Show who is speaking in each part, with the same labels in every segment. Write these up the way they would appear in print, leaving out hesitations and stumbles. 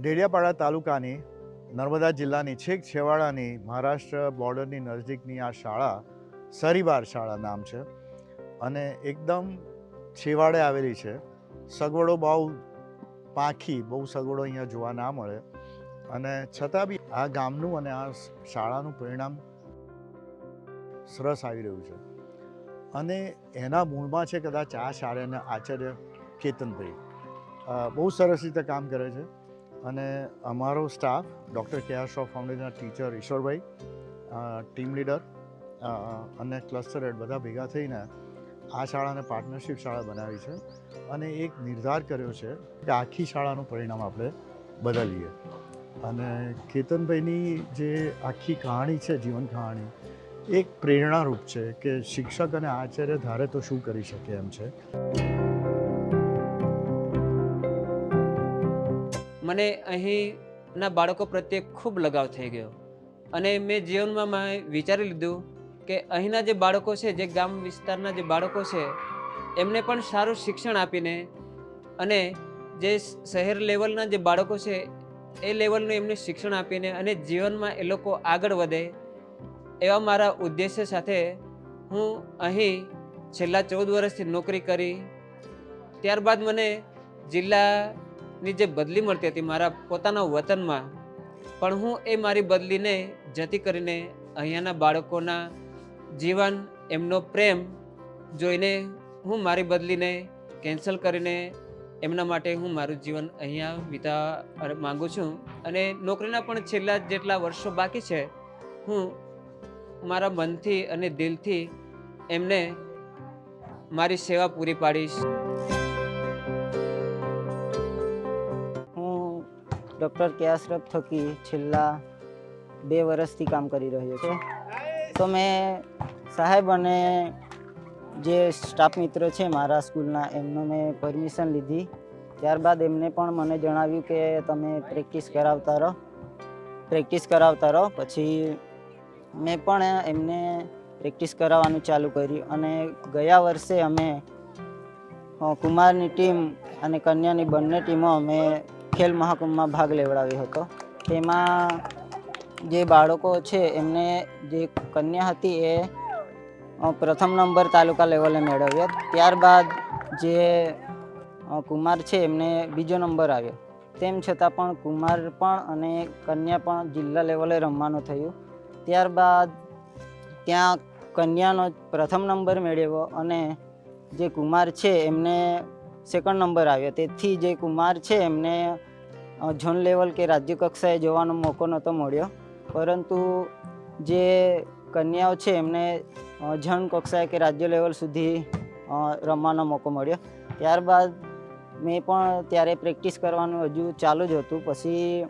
Speaker 1: ડેડિયાપાડા તાલુકાની નર્મદા જિલ્લાની છેક છેવાડાની મહારાષ્ટ્ર બોર્ડરની નજીકની આ શાળા સરીબાર શાળા નામ છે અને એકદમ છેવાડે આવેલી છે. સગવડો બહુ પાંખી, બહુ સગવડો અહીંયા જોવા ના મળે અને છતાં બી આ ગામનું અને આ શાળાનું પરિણામ સરસ આવી રહ્યું છે. અને એના મૂળમાં છે કદાચ આ શાળાના આચાર્ય કેતનભાઈ બહુ સરસ રીતે કામ કરે છે. અને અમારો સ્ટાફ ડૉક્ટર KR શ્રોફ ફાઉન્ડેશનના ટીચર ઈશ્વરભાઈ, ટીમ લીડર અને ક્લસ્ટર હેડ બધા ભેગા થઈને આ શાળાને પાર્ટનરશિપ શાળા બનાવી છે અને એક નિર્ધાર કર્યો છે કે આખી શાળાનું પરિણામ આપણે બદલીએ. અને કેતનભાઈની જે આખી કહાણી છે, જીવન કહાણી, એક પ્રેરણારૂપ છે કે શિક્ષક અને આચાર્ય ધારે તો શું કરી શકે એમ છે.
Speaker 2: મને અહીંના બાળકો પ્રત્યે ખૂબ લગાવ થઈ ગયો અને મેં જીવનમાં વિચારી લીધું કે અહીંના જે બાળકો છે, જે ગામ વિસ્તારના જે બાળકો છે, એમને પણ સારું શિક્ષણ આપીને અને જે શહેર લેવલના જે બાળકો છે એ લેવલનું એમને શિક્ષણ આપીને અને જીવનમાં એ લોકો આગળ વધે એવા મારા ઉદ્દેશ્ય સાથે હું અહીં છેલ્લા 14 વર્ષથી નોકરી કરી. ત્યારબાદ મને જિલ્લાની જે બદલી મળતી હતી મારા પોતાના વતનમાં, પણ હું એ મારી બદલીને જતી કરીને અહીંયાના બાળકોના જીવન, એમનો પ્રેમ જોઈને હું મારી બદલીને કેન્સલ કરીને એમના માટે હું મારું જીવન અહીંયા વિતાવવા માગું છું. અને નોકરીના પણ છેલ્લા જેટલા વર્ષો બાકી છે, હું મારા મનથી અને દિલથી એમને મારી સેવા પૂરી પાડીશ.
Speaker 3: હું ડૉક્ટર KR શ્રોફ થકી છેલ્લા 2 વર્ષથી કામ કરી રહ્યો છે. તો મેં સાહેબ અને જે સ્ટાફ મિત્રો છે મારા સ્કૂલના, એમનો મેં પરમિશન લીધી. ત્યારબાદ એમને પણ મને જણાવ્યું કે તમે પ્રેક્ટિસ કરાવતા રહો. પછી મેં પણ એમને પ્રેક્ટિસ કરાવવાનું ચાલુ કર્યું અને ગયા વર્ષે અમે કુમારની ટીમ અને કન્યાની બંને ટીમો અમે ખેલ મહાકુંભમાં ભાગ લેવડાવ્યો હતો. તેમાં જે બાળકો છે એમને જે કન્યા હતી એ પ્રથમ નંબર તાલુકા લેવલે મેળવ્યો. ત્યારબાદ જે કુમાર છે એમને બીજો નંબર આવ્યો. તેમ છતાં પણ કુમાર પણ અને કન્યા પણ જિલ્લા લેવલે રમવાનું થયું. ત્યારબાદ ત્યાં કન્યાનો પ્રથમ નંબર મેળવ્યો અને જે કુમાર છે એમને સેકન્ડ નંબર આવ્યો. તેથી જે કુમાર છે એમને ઝોન લેવલ કે રાજ્ય કક્ષાએ જવાનો મોકો નહોતો મળ્યો, પરંતુ જે કન્યાઓ છે એમને ઝોન કક્ષાએ કે રાજ્ય લેવલ સુધી રમવાનો મોકો મળ્યો. ત્યારબાદ મેં પણ ત્યારે પ્રેક્ટિસ કરવાનું હજુ ચાલુ જ હતું. પછી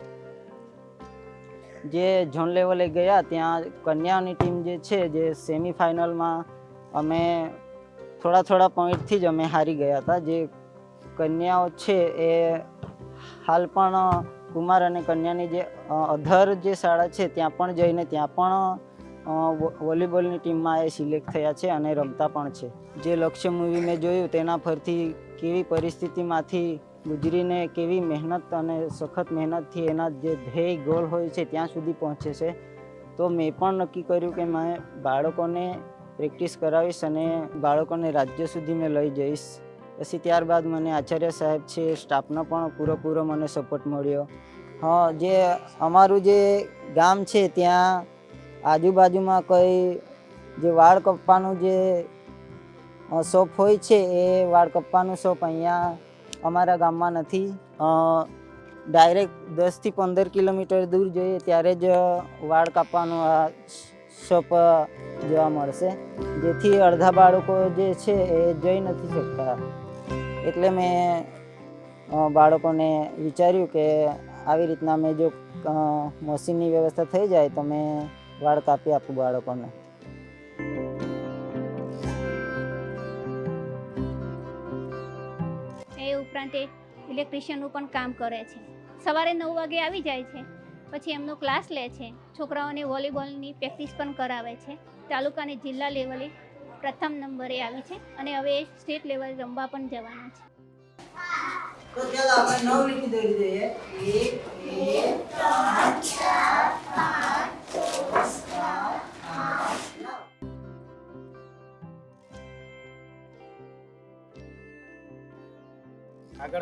Speaker 3: જે ઝોન લેવલે ગયા ત્યાં કન્યાઓની ટીમ જે છે, જે સેમિફાઇનલમાં અમે થોડા પોઈન્ટથી જ અમે હારી ગયા હતા. જે કન્યાઓ છે એ હાલ પણ કુમાર અને કન્યાની જે અધર જે શાળા છે ત્યાં પણ જઈને ત્યાં પણ વોલીબોલની ટીમમાં એ સિલેક્ટ થયા છે અને રમતા પણ છે. જે લક્ષ્ય મૂવી મેં જોયું તેના પરથી કેવી પરિસ્થિતિમાંથી ગુજરીને કેવી મહેનત અને સખત મહેનતથી એના જે ધ્યેય ગોલ હોય છે ત્યાં સુધી પહોંચે છે. તો મેં પણ નક્કી કર્યું કે મેં બાળકોને પ્રેક્ટિસ કરાવીશ અને બાળકોને રાજ્ય સુધી મેં લઈ જઈશ. પછી ત્યારબાદ મને આચાર્ય સાહેબ છે, સ્ટાફનો પણ પૂરેપૂરો મને સપોર્ટ મળ્યો. જે અમારું જે ગામ છે ત્યાં આજુબાજુમાં કોઈ જે વાળ કપવાનું જે શોપ હોય છે એ વાળ કપવાનું શોપ અહીંયા અમારા ગામમાં નથી. ડાયરેક્ટ 10 થી 15 કિલોમીટર દૂર જઈએ ત્યારે જ વાળ કાપવાનું આ શોપ જોવા મળશે, જેથી અડધા બાળકો જે છે એ જઈ નથી શકતા. એટલે મેં બાળકોને વિચાર્યું કે આવી રીતના મેં જો મશીનની વ્યવસ્થા થઈ જાય તો મેં વાળ કાપી આપું બાળકોને.
Speaker 4: એ ઉપરાંત એ ઇલેક્ટ્રિશિયનનું પણ કામ કરે છે. સવારે 9 વાગે આવી જાય છે, પછી એમનો ક્લાસ લે છે. છોકરાઓને વોલીબોલની પ્રેક્ટિસ પણ કરાવે છે. તાલુકાની જિલ્લા લેવલે પ્રથમ નંબરે આવી છે અને હવે સ્ટેટ લેવલે રમવા પણ જવાના છે.
Speaker 3: તો ચાલો આપણે 9 લીટી દોરી દઈએ. 1 2
Speaker 5: આગળ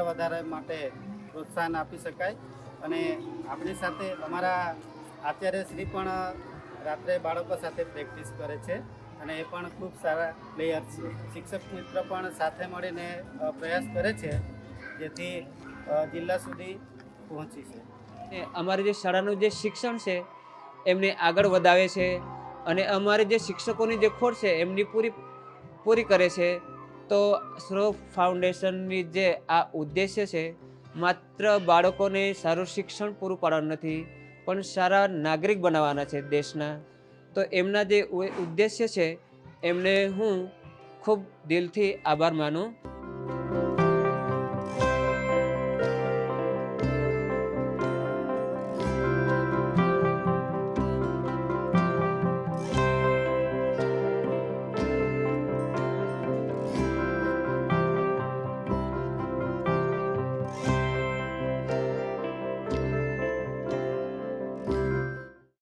Speaker 5: વધારવા માટે પ્રોત્સાહન આપી શકાય. અને આપણી સાથે અમારા આચાર્યશ્રી પણ રાત્રે બાળકો સાથે પ્રેક્ટિસ કરે છે અને એ પણ ખૂબ સારા પ્લેયર છે. શિક્ષક મિત્ર પણ સાથે મળીને પ્રયાસ કરે છે જેથી જિલ્લા સુધી પહોંચી છે.
Speaker 2: અને અમારી જે શાળાનું જે શિક્ષણ છે એમને આગળ વધાવે છે અને અમારે જે શિક્ષકોની જે ખોટ છે એમની પૂરી કરે છે. તો શ્રોફ ફાઉન્ડેશનની જે આ ઉદ્દેશ્ય છે માત્ર બાળકોને સારું શિક્ષણ પૂરું પાડવાનું નથી પણ સારા નાગરિક બનાવવાના છે દેશના. તો એમના જે ઉદ્દેશ્ય છે એમને હું ખૂબ દિલથી આભાર માનું.